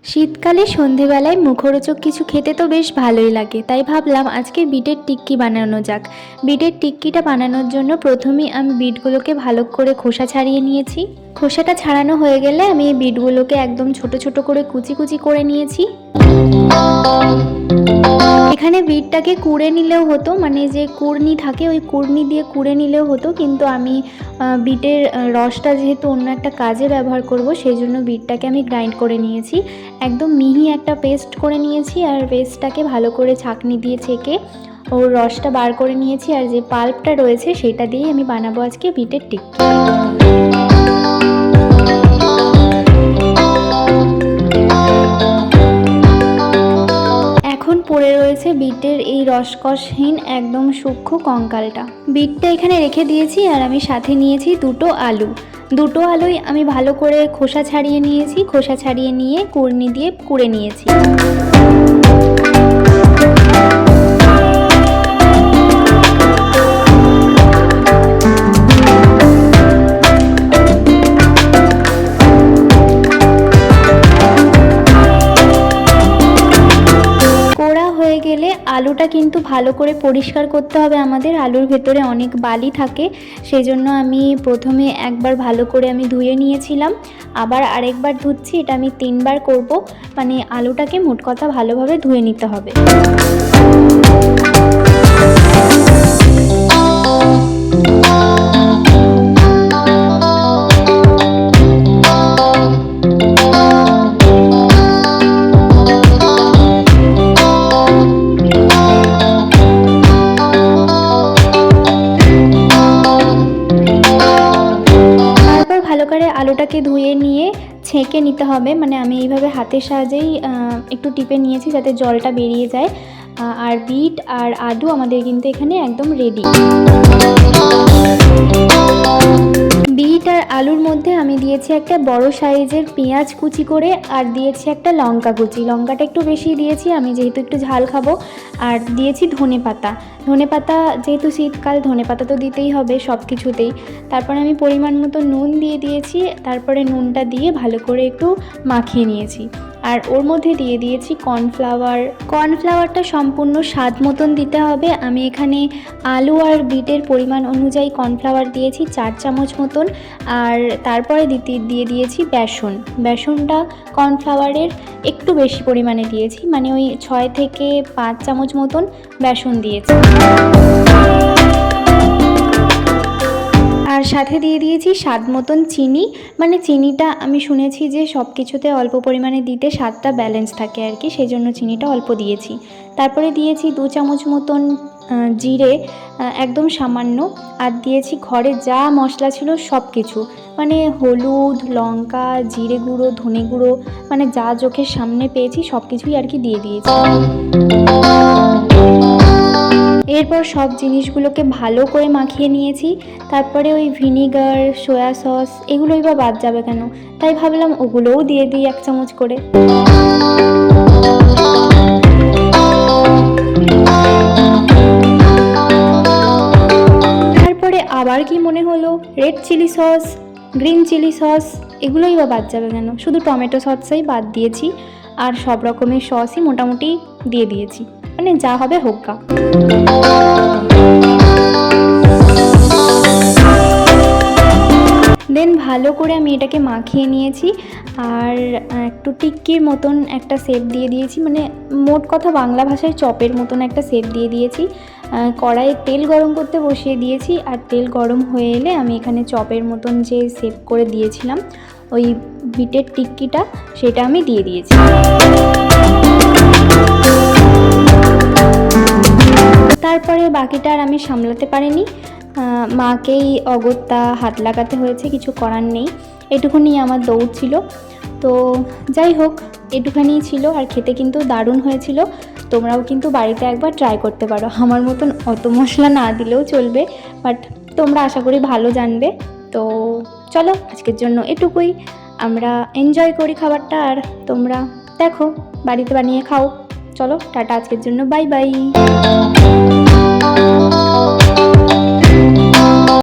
শীতকালে সন্ধেবেলায় মুখরোচক কিছু খেতে তো বেশ ভালোই লাগে, তাই ভাবলাম আজকে বিটের টিক্কি বানানো যাক। বিটের টিক্কিটা বানানোর জন্য প্রথমেই আমি বিটগুলোকে ভালো করে খোসা ছাড়িয়ে নিয়েছি। খোসাটা ছাড়ানো হয়ে গেলে আমি এই বিটগুলোকে একদম ছোট ছোট করে কুচি কুচি করে নিয়েছি। এখানে বিটটাকে কুড়ে নিলেও হতো, মানে যে কুড়নি থাকে ওই কুড়নি দিয়ে কুড়ে নিলেও হতো, কিন্তু আমি বিটের রসটা যেহেতু অন্য একটা কাজে ব্যবহার করব, সেই জন্য বিটটাকে আমি গ্রাইন্ড করে নিয়েছি। একদম মিহি একটা পেস্ট করে নিয়েছি, আর পেস্টটাকে ভালো করে ছাঁকনি দিয়ে ছেঁকে ওর রসটা বার করে নিয়েছি। আর যে পাল্পটা রয়েছে সেটা দিয়েই আমি বানাবো আজকে বিটের টিক্কি। এখন পড়ে রয়েছে বিটের এই রসকসহীন একদম সূক্ষ্ম কঙ্কালটা। বিটটা এখানে রেখে দিয়েছি, আর আমি সাথে নিয়েছি দুটো আলুই আমি ভালো করে খোসা ছাড়িয়ে নিয়েছি। খোসা ছাড়িয়ে নিয়ে কুড়নি দিয়ে কুড়ে নিয়েছি। গেলে আলুটা কিন্তু ভালো করে পরিষ্কার করতে হবে আমাদের। আলুর ভেতরে অনেক বালি থাকে, সেই জন্য আমি প্রথমে একবার ভালো করে আমি ধুয়ে নিয়েছিলাম, আবার আরেকবার ধুচ্ছি। এটা আমি 3 বার করব, মানে আলুটাকে মোট কথা ভালোভাবে ধুয়ে নিতে হবে। আলুটাকে ধুয়ে নিয়ে ছেঁকে নিতে হবে, মানে আমি এইভাবে হাতের সাহায্যেই একটু টিপে নিয়েছি যাতে জলটা বেরিয়ে যায়। আর বিট আর আলু আমাদের কিন্তু এখানে একদম রেডি। বিট আর আলুর মধ্যে আমি দিয়েছি একটা বড় সাইজের পেঁয়াজ কুচি করে, আর দিয়েছি একটা লঙ্কা কুচি। লঙ্কাটা একটু বেশি দিয়েছি আমি, যেহেতু একটু ঝাল খাবো। আর দিয়েছি ধনেপাতা যেহেতু শীতকাল, ধনেপাতা তো দিতেই হবে সব কিছুতেই। তারপরে আমি পরিমাণ মতো নুন দিয়ে দিয়েছি, তারপরে নুনটা দিয়ে ভালো করে একটু মাখিয়ে নিয়েছি। আর ওর মধ্যে দিয়ে দিয়েছি কর্নফ্লাওয়ারটা সম্পূর্ণ স্বাদ মতন দিতে হবে। আমি এখানে আলু আর বিটের পরিমাণ অনুযায়ী কর্নফ্লাওয়ার দিয়েছি 4 চামচ মতন। আর তারপরে দিয়ে দিয়েছি বেসনটা কর্নফ্লাওয়ারের একটু বেশি পরিমাণে দিয়েছি, মানে ওই 6 থেকে 5 চামচ মতন বেসন দিয়েছি। আর সাথে দিয়ে দিয়েছি স্বাদ মতন চিনি, মানে চিনিটা আমি শুনেছি যে সব কিছুতে অল্প পরিমাণে দিতে স্বাদটা ব্যালেন্স থাকে আর কি, সেই জন্য চিনিটা অল্প দিয়েছি। তারপরে দিয়েছি 2 চামচ মতন জিরে, একদম সামান্য। আর দিয়েছি ঘরে যা মশলা ছিল সব কিছু, মানে হলুদ, লঙ্কা, জিরে গুঁড়ো, ধনে গুঁড়ো, মানে যা চোখের সামনে পেয়েছি সব কিছুই আর কি দিয়ে দিয়েছি। এরপর সব জিনিসগুলোকে ভালো করে মাখিয়ে নিয়েছি। তারপরে ওই ভিনিগার, সয়া সস এগুলোই বা বাদ যাবে কেন, তাই ভাবলাম ওগুলোও দিয়ে দিই 1 চামচ করে। তারপরে আবার কি মনে হলো, red chilli sauce, green chilli sauce এগুলোই বা বাদ যাবে কেন, শুধু টমেটো সসই বাদ দিয়েছি। আর সব রকমের সসই মোটামুটি দিয়ে দিয়েছি, মানে যা হবে হোক গা। দেন ভালো করে আমি এটাকে মাখিয়ে নিয়েছি, আর একটু টিক্কির মতন একটা শেপ দিয়ে দিয়েছি, মানে মোট কথা বাংলা ভাষায় চপের মতন একটা শেপ দিয়ে দিয়েছি। কড়াইয়ে তেল গরম করতে বসিয়ে দিয়েছি, আর তেল গরম হয়ে এলে আমি এখানে চপের মতন যে শেপ করে দিয়েছিলাম ওই বিটের টিক্কিটা, সেটা আমি দিয়ে দিয়েছি। তারপরে বাকিটা আর আমি সামলাতে পারিনি, মাকেই অগত্যা হাত লাগাতে হয়েছে, কিছু করার নেই। এটুকুনি আমার দৌড় ছিল। তো যাই হোক, এটুখানিই ছিল, আর খেতে কিন্তু দারুণ হয়েছিল। তোমরাও কিন্তু বাড়িতে একবার ট্রাই করতে পারো। আমার মতন অত মশলা না দিলেও চলবে, বাট তোমরা আশা করি ভালো জানবে। তো চলো আজকের জন্য এটুকুই, আমরা এনজয় করি খাবারটা, আর তোমরা দেখো বাড়িতে বানিয়ে খাও। চলো টাটা, আজকের জন্য বাই বাই।